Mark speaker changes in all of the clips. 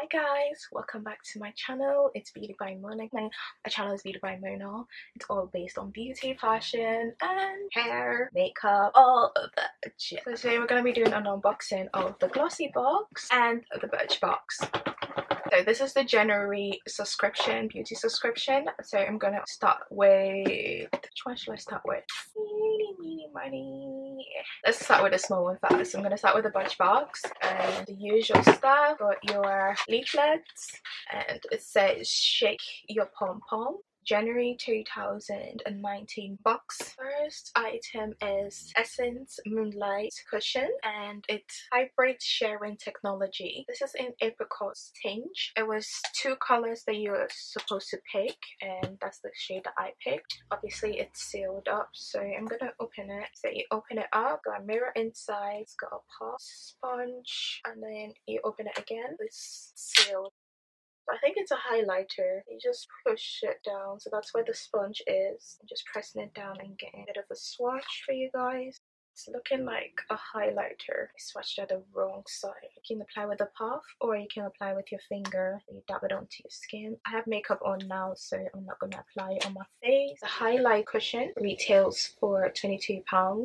Speaker 1: Hi guys, welcome back to my channel. It's Beauty by Mona. My channel is Beauty by Mona. It's all based on beauty, fashion, and hair, makeup, all of that shit. So today we're going to be doing an unboxing of the Glossybox and the Birchbox. So this is the January subscription, beauty subscription. So I'm going to start with, which one should I start with? Money. Let's start with the small one first. I'm going to start with the Birchbox and the usual stuff. Got your leaflets and it says shake your pom-pom. January 2019 box. First item is Essence Moonlight Cushion and it's hybrid sharing technology. This is in apricot tinge. It was two colors that you're supposed to pick and that's the shade that I picked. Obviously it's sealed up, so I'm gonna open it. So you open it up, got a mirror inside, it's got a pop sponge, and then you open it again, it's sealed. I think it's a highlighter. You just push it down, so that's where the sponge is. I'm just pressing it down and getting a bit of a swatch for you guys. It's looking like a highlighter. I swatched at the wrong side. You can apply with a puff or you can apply with your finger. You dab it onto your skin. I have makeup on now, so I'm not going to apply it on my face. The highlight cushion retails for £22.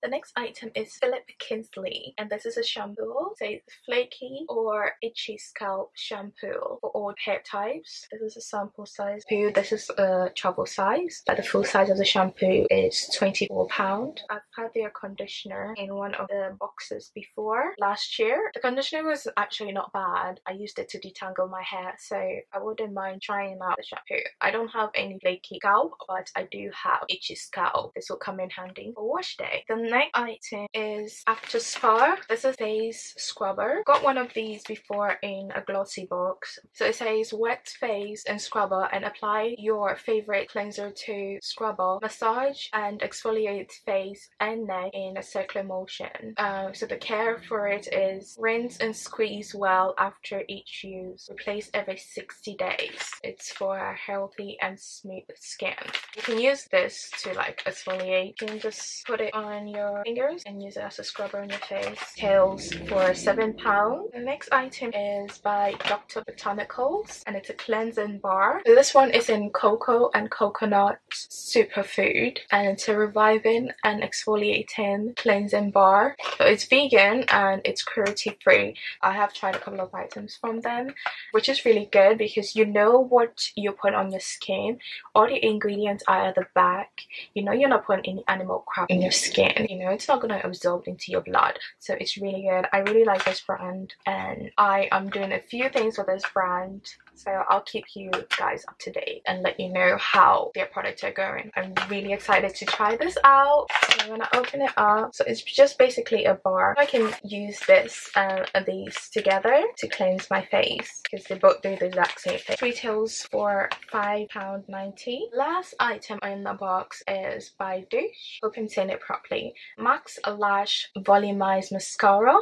Speaker 1: The next item is Philip Kinsley, and this is a shampoo. So it's flaky or itchy scalp shampoo for all hair types. This is a sample size. This is a travel size. But the full size of the shampoo is £24. I've had their conditioner in one of the boxes before last year. The conditioner was actually not bad. I used it to detangle my hair, so I wouldn't mind trying out the shampoo. I don't have any flaky scalp, but I do have itchy scalp. This will come in handy for wash day. The next item is After Spa. This is a face scrubber. Got one of these before in a Glossybox. So it says wet face and scrubber and apply your favorite cleanser to scrubber, massage and exfoliate face and neck in a circular motion. So the care for it is rinse and squeeze well after each use. Replace every 60 days. It's for a healthy and smooth skin. You can use this to like exfoliate. You can just put it on your fingers and use it as a scrubber on your face. Tails for £7. The next item is by Dr. Botanicals and it's a cleansing bar. So this one is in cocoa and coconut superfood and it's a reviving and exfoliating cleansing bar. So it's vegan and it's cruelty free. I have tried a couple of items from them, which is really good because you know what you put on your skin. All the ingredients are at the back. You know you're not putting any animal crap in your skin. You know it's not going to absorb into your blood. So it's really good. I really like this brand and I am doing a few things with this brand. So I'll keep you guys up to date and let you know how their products are going. I'm really excited to try this out. So I'm gonna open it up. So it's just basically a bar. I can use this and these together to cleanse my face because they both do the exact same thing. Retails for £5.90. Last item in the box is by Douche. Hope I'm saying it properly. Max Lash Volumized Mascara.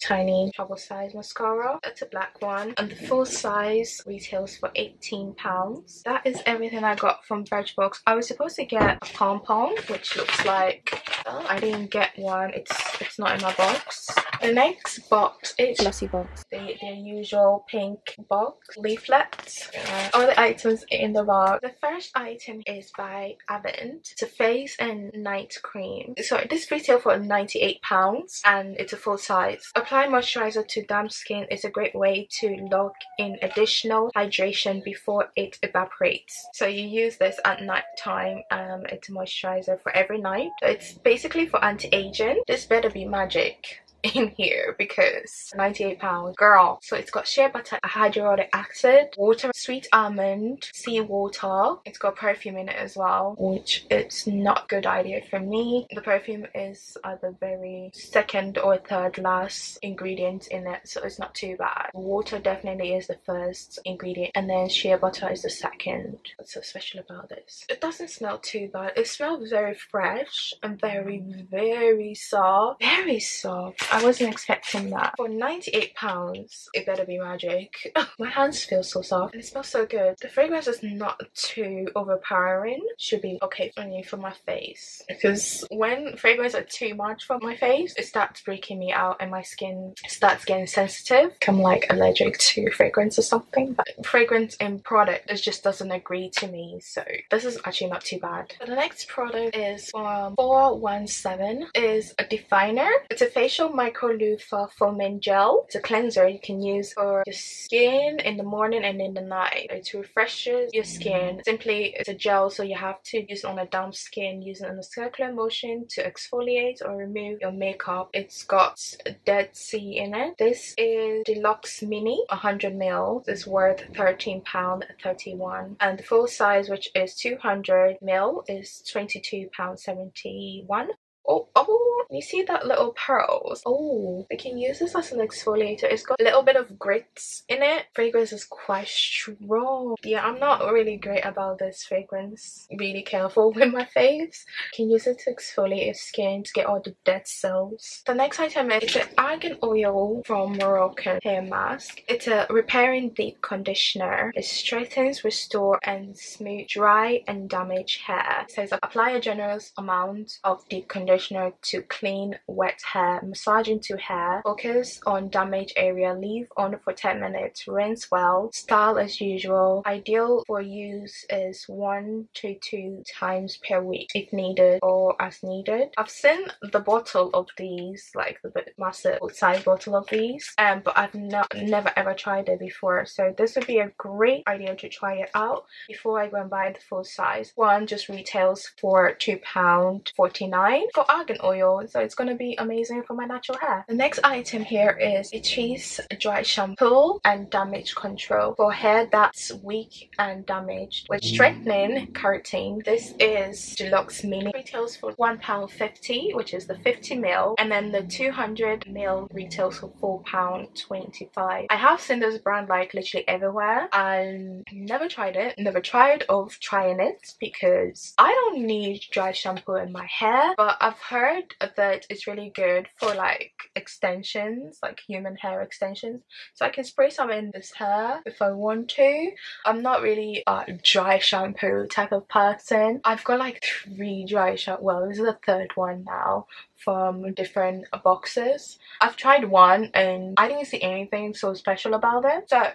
Speaker 1: Tiny travel size mascara. That's a black one. And the full size retails for £18. That is everything I got from Birchbox. I was supposed to get a pom-pom, which looks like I didn't get one. It's not in my box. The next box is Glossybox. Their usual pink box leaflets. All the items in the box. The first item is by Avent. It's a face and night cream. So this retail for £98 and it's a full size. Apply moisturizer to damp skin is a great way to lock in additional hydration before it evaporates. So you use this at night time. It's a moisturizer for every night. So it's basically for anti-aging. This better be magic in here because £98 girl. So it's got shea butter, hyaluronic acid, water, sweet almond, sea water. It's got perfume in it as well, which it's not a good idea for me. The perfume is either very second or third last ingredient in it, so it's not too bad. Water definitely is the first ingredient and then shea butter is the second. What's so special about this? It doesn't smell too bad. It smells very fresh and very soft. Very soft. I wasn't expecting that. For £98, it better be magic. My hands feel so soft and it smells so good. The fragrance is not too overpowering. Should be okay for my face, because when fragrances are too much for my face, it starts breaking me out and my skin starts getting sensitive. I'm like allergic to fragrance or something, but fragrance in product, it just doesn't agree to me, so this is actually not too bad. But the next product is from 417. Is a definer. It's a facial micro loofah foaming gel. It's a cleanser you can use for your skin in the morning and in the night. It refreshes your skin. Simply, it's a gel, so you have to use it on a damp skin, use it in a circular motion to exfoliate or remove your makeup. It's got Dead Sea in it. This is Deluxe Mini 100ml. It's worth £13.31, and the full size, which is 200ml, is £22.71. Oh, you see that little pearls? Oh, we can use this as an exfoliator. It's got a little bit of grits in it. Fragrance is quite strong. Yeah, I'm not really great about this fragrance. Really careful with my face. You can use it to exfoliate your skin to get all the dead cells. The next item is an argan oil from Moroccan hair mask. It's a repairing deep conditioner. It strengthens, restore and smooth dry and damaged hair. It says apply a generous amount of deep conditioner to clean wet hair, massage into hair, focus on damaged area, leave on for 10 minutes, rinse well, style as usual. Ideal for use is 1 to 2 times per week if needed or as needed. I've seen the bottle of these, like the massive size bottle of these, but I've never ever tried it before, so this would be a great idea to try it out before I go and buy the full size. One just retails for £2.49 for argan oil, so it's going to be amazing for my natural hair. The next item here is Catrice dry shampoo and damage control for hair that's weak and damaged with strengthening keratin. This is Deluxe Mini, retails for £1.50, which is the 50ml, and then the 200ml retails for £4.25. I have seen this brand like literally everywhere and never tried it, never tried of trying it, because I don't need dry shampoo in my hair, but I've heard that it's really good for like extensions, like human hair extensions, so I can spray some in this hair if I want to. I'm not really a dry shampoo type of person. I've got like 3 dry shampoo, well this is the 3rd one now from different boxes. I've tried one and I didn't see anything so special about it, so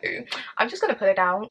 Speaker 1: I'm just gonna put it down.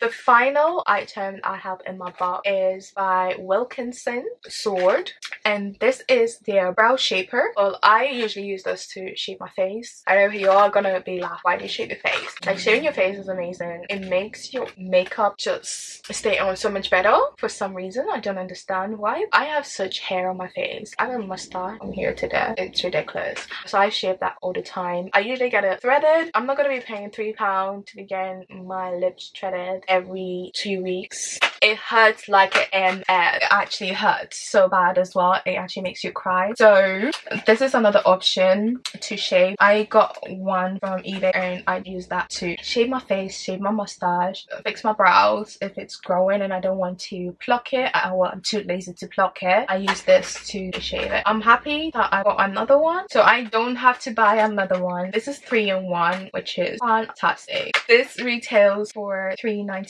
Speaker 1: The final item I have in my box is by Wilkinson Sword, and this is their brow shaper. Well, I usually use this to shape my face. I know you are gonna be like, why do you shape your face? Like, shaping your face is amazing. It makes your makeup just stay on so much better for some reason. I don't understand why. I have such hair on my face. I have a mustache from here to there. It's ridiculous. So I shape that all the time. I usually get it threaded. I'm not gonna be paying £3 to be getting my lips threaded every 2 weeks. It hurts like an MF. It actually hurts so bad as well. It actually makes you cry. So this is another option to shave. I got one from eBay and I use that to shave my face, shave my mustache, fix my brows if it's growing and I don't want to pluck it, I'm too lazy to pluck it. I use this to shave it. I'm happy that I got another one, so I don't have to buy another one. This is 3-in-1, which is fantastic. This retails for $3.99.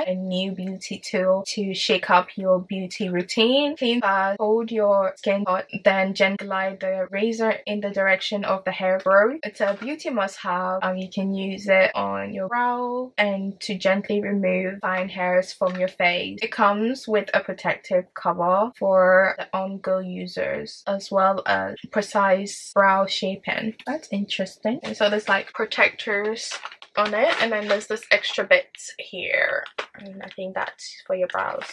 Speaker 1: A new beauty tool to shake up your beauty routine. Clean fast, hold your skin hot, then gently glide the razor in the direction of the hair growth. It's a beauty must-have. You can use it on your brow and to gently remove fine hairs from your face. It comes with a protective cover for the on-go users, as well as precise brow shaping. That's interesting. And so there's like protectors on it, and then there's this extra bit here, and I think that's for your brows.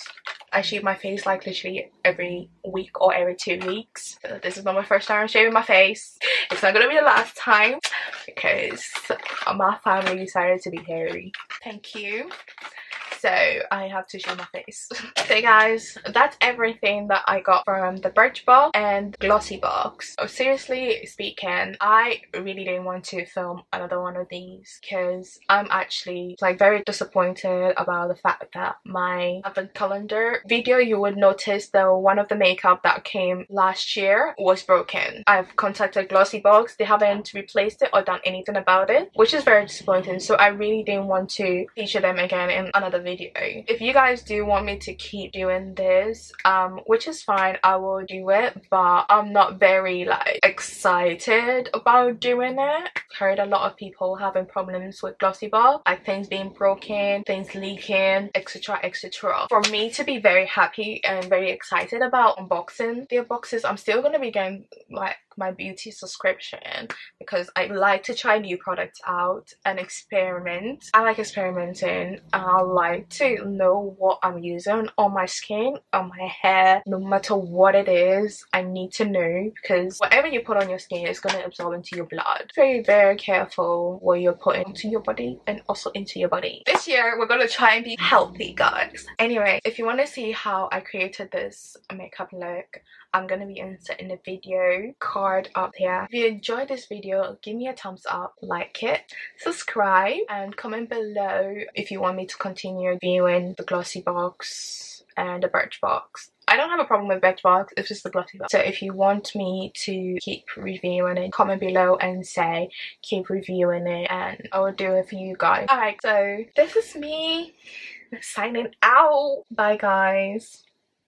Speaker 1: I shave my face like literally every week or every 2 weeks. So this is not my first time shaving my face. It's not gonna be the last time because my family decided to be hairy. Thank you. so I have to show my face. So guys, that's everything that I got from the Birchbox and Glossybox. Oh, seriously speaking, I really didn't want to film another one of these because I'm actually like very disappointed about the fact that my advent calendar video, you would notice that one of the makeup that came last year was broken. I've contacted Glossybox, they haven't replaced it or done anything about it, which is very disappointing. So I really didn't want to feature them again in another video. If you guys do want me to keep doing this, which is fine, I will do it, but I'm not very like excited about doing it. I've heard a lot of people having problems with Glossybox, like things being broken, things leaking, etc, etc. For me to be very happy and very excited about unboxing their boxes, I'm still going to be getting like my beauty subscription because I like to try new products out and experiment. I like experimenting. I like to know what I'm using on my skin, on my hair, no matter what it is. I need to know because whatever you put on your skin is going to absorb into your blood. Very careful what you're putting into your body and also into your body. This year we're going to try and be healthy, guys. Anyway, if you want to see how I created this makeup look, I'm going to be inserting the video card up here. If you enjoyed this video, give me a thumbs up, like it, subscribe, and comment below if you want me to continue viewing the Glossybox and the Birchbox. I don't have a problem with Birchbox, it's just the Glossybox. So if you want me to keep reviewing it, comment below and say keep reviewing it and I will do it for you guys. Alright, so this is me signing out. Bye guys.